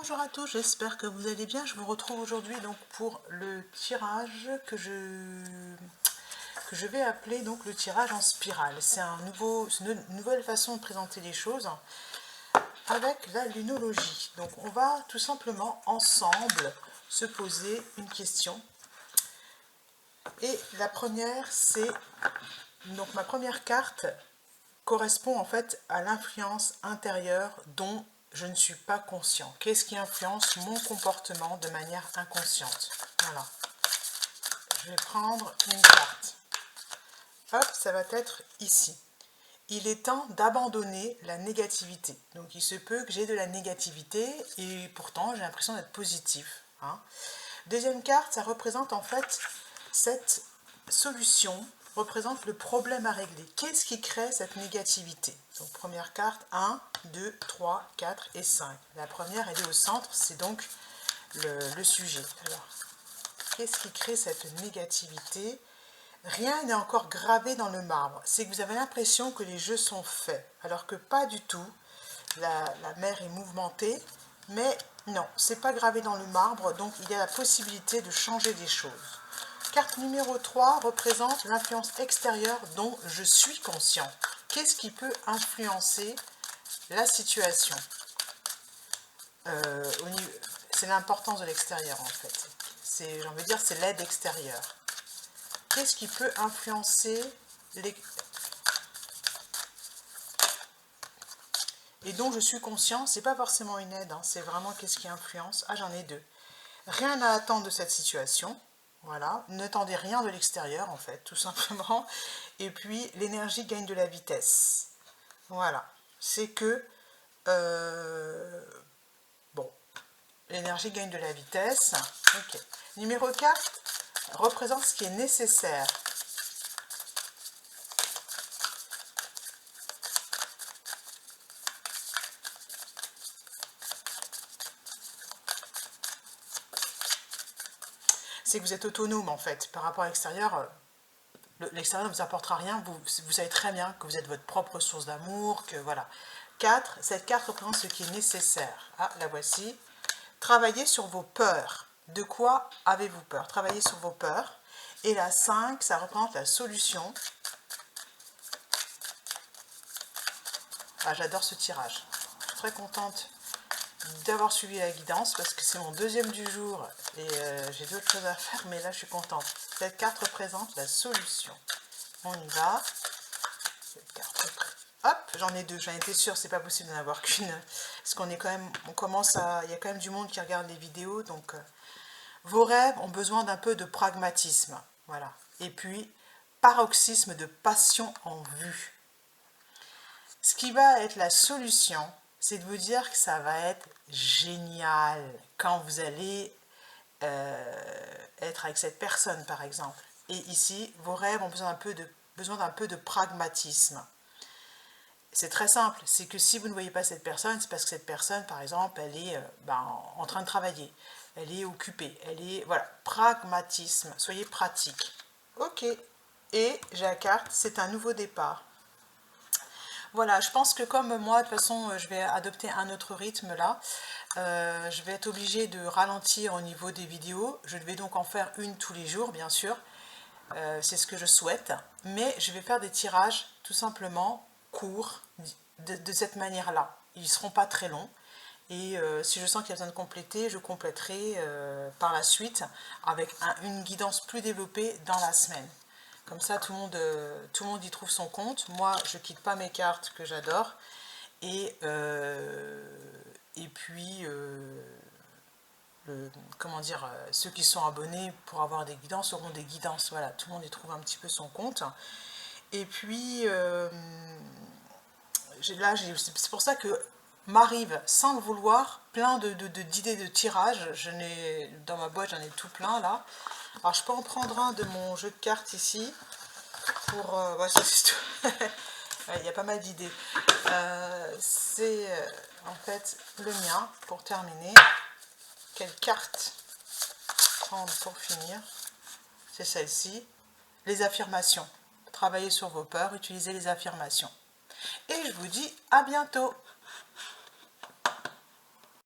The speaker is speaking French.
Bonjour à tous, j'espère que vous allez bien. Je vous retrouve aujourd'hui donc pour le tirage que je vais appeler donc le tirage en spirale. C'est une nouvelle façon de présenter les choses avec la lunologie. Donc on va tout simplement ensemble se poser une question. Et la première, c'est donc ma première carte correspond en fait à l'influence intérieure dont je ne suis pas conscient. Qu'est-ce qui influence mon comportement de manière inconsciente? Voilà. Je vais prendre une carte. Hop, ça va être ici. Il est temps d'abandonner la négativité. Donc il se peut que j'ai de la négativité et pourtant j'ai l'impression d'être positif. Deuxième carte, ça représente en fait cette solution, représente le problème à régler. Qu'est-ce qui crée cette négativité? Donc première carte, 1, 2, 3, 4 et 5. La première, elle est au centre, c'est donc le sujet. Alors, qu'est-ce qui crée cette négativité? Rien n'est encore gravé dans le marbre. C'est que vous avez l'impression que les jeux sont faits, alors que pas du tout. La mer est mouvementée, mais non, c'est pas gravé dans le marbre, donc il y a la possibilité de changer des choses. Carte numéro 3 représente l'influence extérieure dont je suis conscient. Qu'est-ce qui peut influencer la situation? C'est l'importance de l'extérieur en fait. J'ai envie de dire c'est l'aide extérieure. Qu'est-ce qui peut influencer et dont je suis conscient? C'est pas forcément une aide, c'est vraiment qu'est-ce qui influence. Ah, j'en ai deux. Rien à attendre de cette situation. Voilà, ne tendez rien de l'extérieur en fait, tout simplement. Et puis l'énergie gagne de la vitesse. Voilà, c'est que bon, l'énergie gagne de la vitesse. Ok. Numéro 4 représente ce qui est nécessaire. C'est que vous êtes autonome en fait par rapport à l'extérieur. L'extérieur ne vous apportera rien, vous savez très bien que vous êtes votre propre source d'amour, que voilà. 4, cette carte représente ce qui est nécessaire. Ah, la voici. Travaillez sur vos peurs. De quoi avez-vous peur? Travaillez sur vos peurs. Et la 5, ça représente la solution. Ah, j'adore ce tirage. Je suis très contente d'avoir suivi la guidance parce que c'est mon deuxième du jour et j'ai d'autres choses à faire, mais là je suis contente. Cette carte représente la solution. On y va. Cette carte, hop, j'en ai deux. J'en étais sûre, c'est pas possible d'en avoir qu'une parce qu'on est quand même, il y a quand même du monde qui regarde les vidéos, donc vos rêves ont besoin d'un peu de pragmatisme, voilà. Et puis paroxysme de passion en vue. Ce qui va être la solution, c'est de vous dire que ça va être génial quand vous allez être avec cette personne, par exemple. Et ici, vos rêves ont besoin d'un peu de pragmatisme. C'est très simple, c'est que si vous ne voyez pas cette personne, c'est parce que cette personne, par exemple, elle est en train de travailler, elle est occupée, elle est, voilà, pragmatisme, soyez pratique. Ok, et j'ai la carte, c'est un nouveau départ. Voilà, je pense que comme moi, de toute façon, je vais adopter un autre rythme là. Je vais être obligée de ralentir au niveau des vidéos. Je vais donc en faire une tous les jours, bien sûr. C'est ce que je souhaite. Mais je vais faire des tirages tout simplement courts de cette manière-là. Ils ne seront pas très longs. Et si je sens qu'il y a besoin de compléter, je compléterai par la suite avec une guidance plus développée dans la semaine. Comme ça, tout le monde y trouve son compte. Moi, je ne quitte pas mes cartes que j'adore. Et puis, comment dire, ceux qui sont abonnés pour avoir des guidances auront des guidances. Voilà, tout le monde y trouve un petit peu son compte. Et puis, là, c'est pour ça que m'arrive, sans le vouloir, plein d'idées de tirage. Dans ma boîte, j'en ai tout plein, là. Alors, je peux en prendre un de mon jeu de cartes ici. Pour il y a pas mal d'idées. C'est en fait le mien pour terminer. Quelle carte prendre pour finir? C'est celle-ci. Les affirmations. Travaillez sur vos peurs, utilisez les affirmations. Et je vous dis à bientôt.